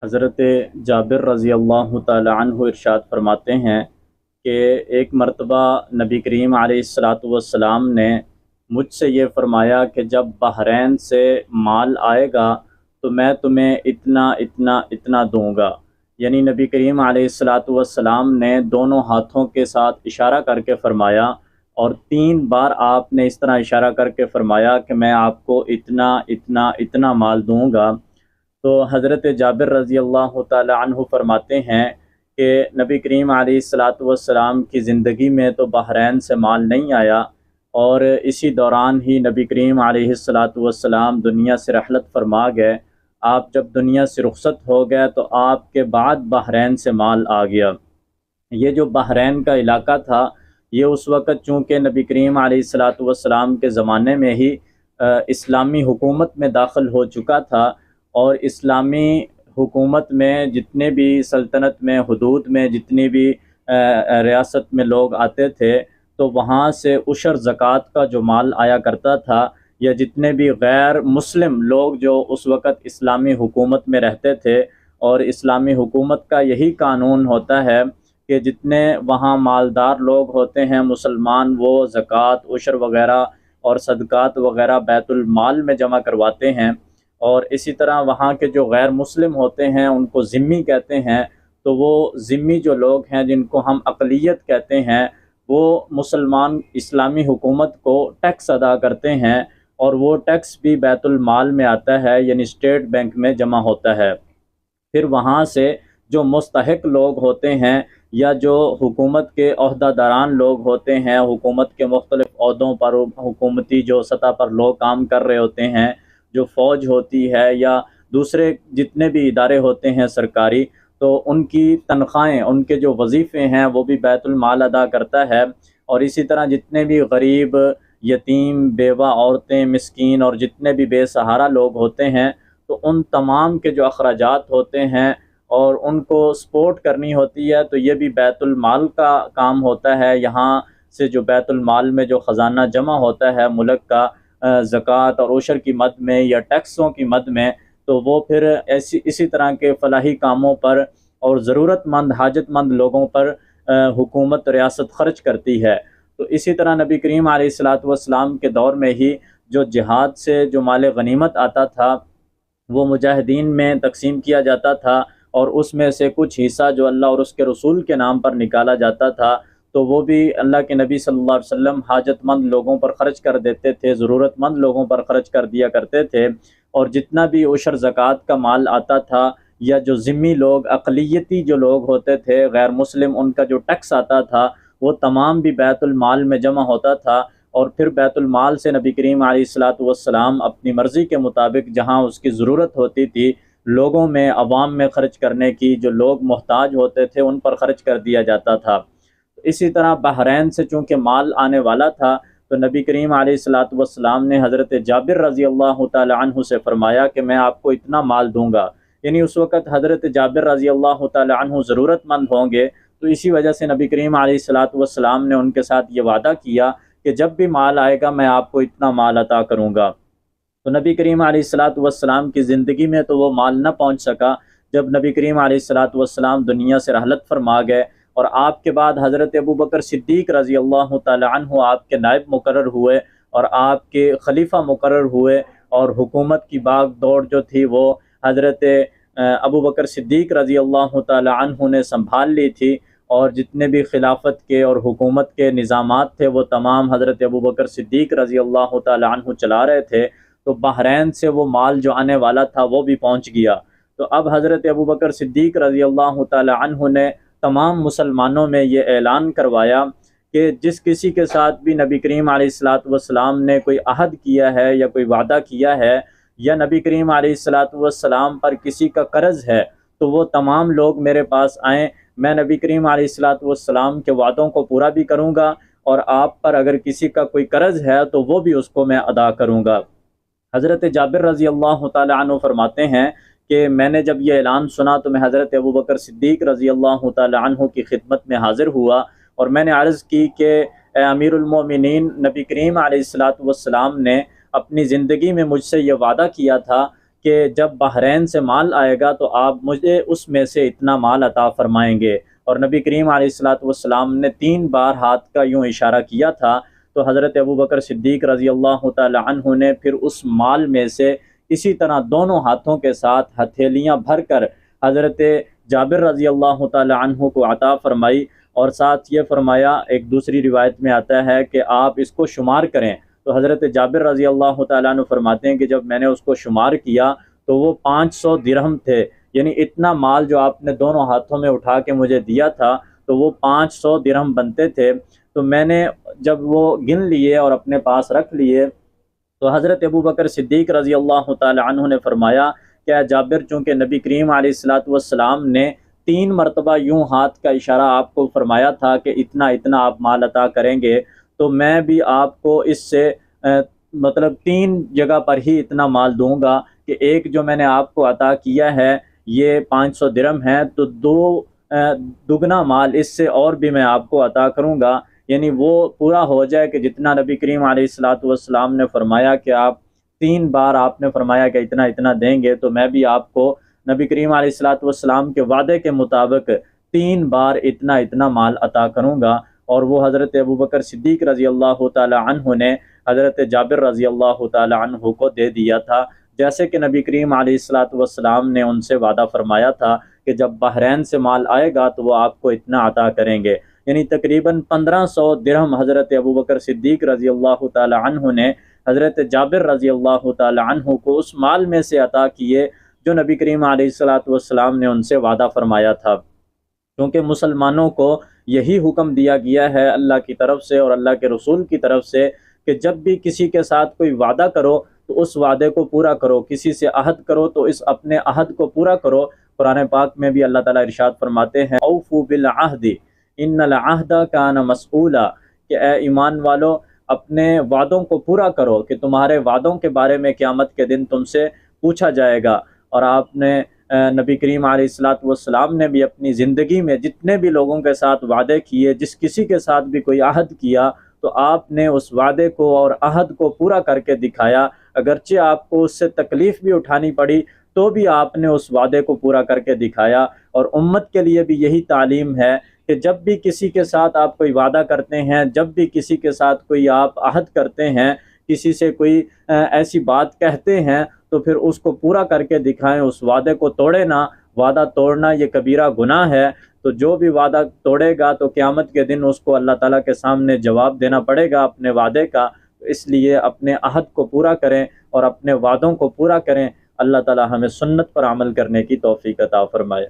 حضرت جابر رضی اللہ تعالی عنہ ارشاد فرماتے ہیں کہ ایک مرتبہ نبی کریم علیہ الصلاۃ والسلام نے مجھ سے یہ فرمایا کہ جب بحرین سے مال آئے گا تو میں تمہیں اتنا اتنا اتنا دوں گا۔ یعنی نبی کریم علیہ الصلاۃ والسلام نے دونوں ہاتھوں کے ساتھ اشارہ کر کے فرمایا، اور 3 بار آپ نے اس طرح اشارہ کر کے فرمایا کہ میں آپ کو اتنا اتنا اتنا مال دوں گا۔ تو حضرت جابر رضی اللہ تعالی عنہ فرماتے ہیں کہ نبی کریم علیہ الصلاۃ والسلام کی زندگی میں تو بحرین سے مال نہیں آیا، اور اسی دوران ہی نبی کریم علیہ الصلاۃ والسلام دنیا سے رحلت فرما گئے۔ آپ جب دنیا سے رخصت ہو گئے تو آپ کے بعد بحرین سے مال آ گیا۔ یہ جو بحرین کا علاقہ تھا، یہ اس وقت چونکہ نبی کریم علیہ الصلاۃ والسلام کے زمانے میں ہی اسلامی حکومت میں داخل ہو چکا تھا، اور اسلامی حکومت میں جتنے بھی سلطنت میں حدود میں جتنی بھی ریاست میں لوگ آتے تھے تو وہاں سے عشر زکوٰۃ کا جو مال آیا کرتا تھا، یا جتنے بھی غیر مسلم لوگ جو اس وقت اسلامی حکومت میں رہتے تھے، اور اسلامی حکومت کا یہی قانون ہوتا ہے کہ جتنے وہاں مالدار لوگ ہوتے ہیں مسلمان، وہ زکوٰۃ عشر وغیرہ اور صدقات وغیرہ بیت المال میں جمع کرواتے ہیں۔ اور اسی طرح وہاں کے جو غیر مسلم ہوتے ہیں ان کو ذمی کہتے ہیں، تو وہ ذمی جو لوگ ہیں جن کو ہم اقلیت کہتے ہیں، وہ مسلمان اسلامی حکومت کو ٹیکس ادا کرتے ہیں، اور وہ ٹیکس بھی بیت المال میں آتا ہے، یعنی اسٹیٹ بینک میں جمع ہوتا ہے۔ پھر وہاں سے جو مستحق لوگ ہوتے ہیں یا جو حکومت کے عہدہ داران لوگ ہوتے ہیں، حکومت کے مختلف عہدوں پر حکومتی جو سطح پر لوگ کام کر رہے ہوتے ہیں، جو فوج ہوتی ہے یا دوسرے جتنے بھی ادارے ہوتے ہیں سرکاری، تو ان کی تنخواہیں، ان کے جو وظیفے ہیں وہ بھی بیت المال ادا کرتا ہے۔ اور اسی طرح جتنے بھی غریب، یتیم، بیوہ عورتیں، مسکین اور جتنے بھی بے سہارا لوگ ہوتے ہیں، تو ان تمام کے جو اخراجات ہوتے ہیں اور ان کو سپورٹ کرنی ہوتی ہے، تو یہ بھی بیت المال کا کام ہوتا ہے۔ یہاں سے جو بیت المال میں جو خزانہ جمع ہوتا ہے ملک کا زکوٰۃ اور عشر کی مد میں یا ٹیکسوں کی مد میں، تو وہ پھر اسی طرح کے فلاحی کاموں پر اور ضرورت مند حاجت مند لوگوں پر حکومت ریاست خرچ کرتی ہے۔ تو اسی طرح نبی کریم علیہ الصلاۃ والسلام کے دور میں ہی جو جہاد سے جو مال غنیمت آتا تھا وہ مجاہدین میں تقسیم کیا جاتا تھا، اور اس میں سے کچھ حصہ جو اللہ اور اس کے رسول کے نام پر نکالا جاتا تھا تو وہ بھی اللہ کے نبی صلی اللہ علیہ وسلم حاجت مند لوگوں پر خرچ کر دیتے تھے، ضرورت مند لوگوں پر خرچ کر دیا کرتے تھے۔ اور جتنا بھی عشر زکوٰۃ کا مال آتا تھا، یا جو ذمی لوگ اقلیتی جو لوگ ہوتے تھے غیر مسلم، ان کا جو ٹیکس آتا تھا وہ تمام بھی بیت المال میں جمع ہوتا تھا۔ اور پھر بیت المال سے نبی کریم علیہ الصلاۃ والسلام اپنی مرضی کے مطابق جہاں اس کی ضرورت ہوتی تھی لوگوں میں، عوام میں خرچ کرنے کی، جو لوگ محتاج ہوتے تھے ان پر خرچ کر دیا جاتا تھا۔ اسی طرح بحرین سے چونکہ مال آنے والا تھا تو نبی کریم علیہ الصلاۃ والسلام نے حضرت جابر رضی اللہ تعالی عنہ سے فرمایا کہ میں آپ کو اتنا مال دوں گا۔ یعنی اس وقت حضرت جابر رضی اللہ تعالی عنہ ضرورت مند ہوں گے، تو اسی وجہ سے نبی کریم علیہ الصلاۃ والسلام نے ان کے ساتھ یہ وعدہ کیا کہ جب بھی مال آئے گا میں آپ کو اتنا مال عطا کروں گا۔ تو نبی کریم علیہ الصلاۃ والسلام کی زندگی میں تو وہ مال نہ پہنچ سکا۔ جب نبی کریم علیہ الصلاۃ والسلام دنیا سے رحلت فرما گئے اور آپ کے بعد حضرت ابوبکر صدیق رضی اللہ تعالی عنہ آپ کے نائب مقرر ہوئے اور آپ کے خلیفہ مقرر ہوئے، اور حکومت کی باغ دوڑ جو تھی وہ حضرت ابوبکر صدیق رضی اللہ تعالی عنہ نے سنبھال لی تھی، اور جتنے بھی خلافت کے اور حکومت کے نظامات تھے وہ تمام حضرت ابوبکر صدیق رضی اللہ تعالی عنہ چلا رہے تھے۔ تو بحرین سے وہ مال جو آنے والا تھا وہ بھی پہنچ گیا۔ تو اب حضرت ابوبکر صدیق رضی اللہ تعالی عنہ نے تمام مسلمانوں میں یہ اعلان کروایا کہ جس کسی کے ساتھ بھی نبی کریم علیہ الصلاۃ والسلام نے کوئی عہد کیا ہے یا کوئی وعدہ کیا ہے، یا نبی کریم علیہ الصلاۃ والسلام پر کسی کا قرض ہے، تو وہ تمام لوگ میرے پاس آئیں، میں نبی کریم علیہ الصلاۃ والسلام کے وعدوں کو پورا بھی کروں گا، اور آپ پر اگر کسی کا کوئی قرض ہے تو وہ بھی اس کو میں ادا کروں گا۔ حضرت جابر رضی اللہ تعالی عنہ فرماتے ہیں کہ میں نے جب یہ اعلان سنا تو میں حضرت ابوبکر صدیق رضی اللہ تعالی عنہ کی خدمت میں حاضر ہوا، اور میں نے عرض کی کہ اے امیر المومنین، نبی کریم علیہ الصلاۃ والسلام نے اپنی زندگی میں مجھ سے یہ وعدہ کیا تھا کہ جب بحرین سے مال آئے گا تو آپ مجھے اس میں سے اتنا مال عطا فرمائیں گے۔ اور نبی کریم علیہ الصلوۃ والسلام نے 3 بار ہاتھ کا یوں اشارہ کیا تھا، تو حضرت ابوبکر صدیق رضی اللہ تعالی عنہ نے پھر اس مال میں سے اسی طرح دونوں ہاتھوں کے ساتھ ہتھیلیاں بھر کر حضرت جابر رضی اللہ تعالی عنہ کو عطا فرمائی، اور ساتھ یہ فرمایا، ایک دوسری روایت میں آتا ہے کہ آپ اس کو شمار کریں۔ تو حضرت جابر رضی اللہ تعالیٰ عنہ فرماتے ہیں کہ جب میں نے اس کو شمار کیا تو وہ 500 درہم تھے، یعنی اتنا مال جو آپ نے دونوں ہاتھوں میں اٹھا کے مجھے دیا تھا تو وہ 500 درہم بنتے تھے۔ تو میں نے جب وہ گن لیے اور اپنے پاس رکھ لیے تو حضرت ابوبکر صدیق رضی اللہ تعالی عنہ نے فرمایا کہ اے جابر، چونکہ نبی کریم علیہ الصلوۃ والسلام نے 3 مرتبہ یوں ہاتھ کا اشارہ آپ کو فرمایا تھا کہ اتنا اتنا آپ مال عطا کریں گے، تو میں بھی آپ کو اس سے مطلب 3 جگہ پر ہی اتنا مال دوں گا کہ ایک جو میں نے آپ کو عطا کیا ہے یہ 500 درہم ہے، تو 2 دگنا مال اس سے اور بھی میں آپ کو عطا کروں گا، یعنی وہ پورا ہو جائے کہ جتنا نبی کریم علیہ الصلوۃ والسلام نے فرمایا کہ آپ 3 بار آپ نے فرمایا کہ اتنا اتنا دیں گے، تو میں بھی آپ کو نبی کریم علیہ الصلوۃ والسلام کے وعدے کے مطابق 3 بار اتنا اتنا مال عطا کروں گا۔ اور وہ حضرت ابوبکر صدیق رضی اللہ تعالی عنہ نے حضرت جابر رضی اللہ تعالی عنہ کو دے دیا تھا، جیسے کہ نبی کریم علیہ الصلوۃ والسلام نے ان سے وعدہ فرمایا تھا کہ جب بحرین سے مال آئے گا تو وہ آپ کو اتنا عطا کریں گے، یعنی تقریباً 1500 درہم حضرت ابوبکر صدیق رضی اللہ تعالی عنہ نے حضرت جابر رضی اللہ تعالی عنہ کو اس مال میں سے عطا کیے جو نبی کریم علیہ الصلوۃ والسلام نے ان سے وعدہ فرمایا تھا، کیونکہ مسلمانوں کو یہی حکم دیا گیا ہے اللہ کی طرف سے اور اللہ کے رسول کی طرف سے کہ جب بھی کسی کے ساتھ کوئی وعدہ کرو تو اس وعدے کو پورا کرو، کسی سے عہد کرو تو اس اپنے عہد کو پورا کرو۔ قرآن پاک میں بھی اللہ تعالیٰ ارشاد فرماتے ہیں اوفوا بالعہد ان العہد کان مسئولا، کہ اے ایمان والو اپنے وعدوں کو پورا کرو کہ تمہارے وعدوں کے بارے میں قیامت کے دن تم سے پوچھا جائے گا۔ اور آپ نے نبی کریم علیہ الصلوۃ والسلام نے بھی اپنی زندگی میں جتنے بھی لوگوں کے ساتھ وعدے کیے، جس کسی کے ساتھ بھی کوئی عہد کیا تو آپ نے اس وعدے کو اور عہد کو پورا کر کے دکھایا، اگرچہ آپ کو اس سے تکلیف بھی اٹھانی پڑی تو بھی آپ نے اس وعدے کو پورا کر کے دکھایا۔ اور امت کے لیے بھی یہی تعلیم ہے کہ جب بھی کسی کے ساتھ آپ کوئی وعدہ کرتے ہیں، جب بھی کسی کے ساتھ کوئی آپ عہد کرتے ہیں، کسی سے کوئی ایسی بات کہتے ہیں تو پھر اس کو پورا کر کے دکھائیں، اس وعدے کو توڑے نہ۔ وعدہ توڑنا یہ کبیرہ گناہ ہے، تو جو بھی وعدہ توڑے گا تو قیامت کے دن اس کو اللہ تعالیٰ کے سامنے جواب دینا پڑے گا اپنے وعدے کا۔ اس لیے اپنے عہد کو پورا کریں اور اپنے وعدوں کو پورا کریں۔ اللہ تعالیٰ ہمیں سنت پر عمل کرنے کی توفیق عطا فرمائے۔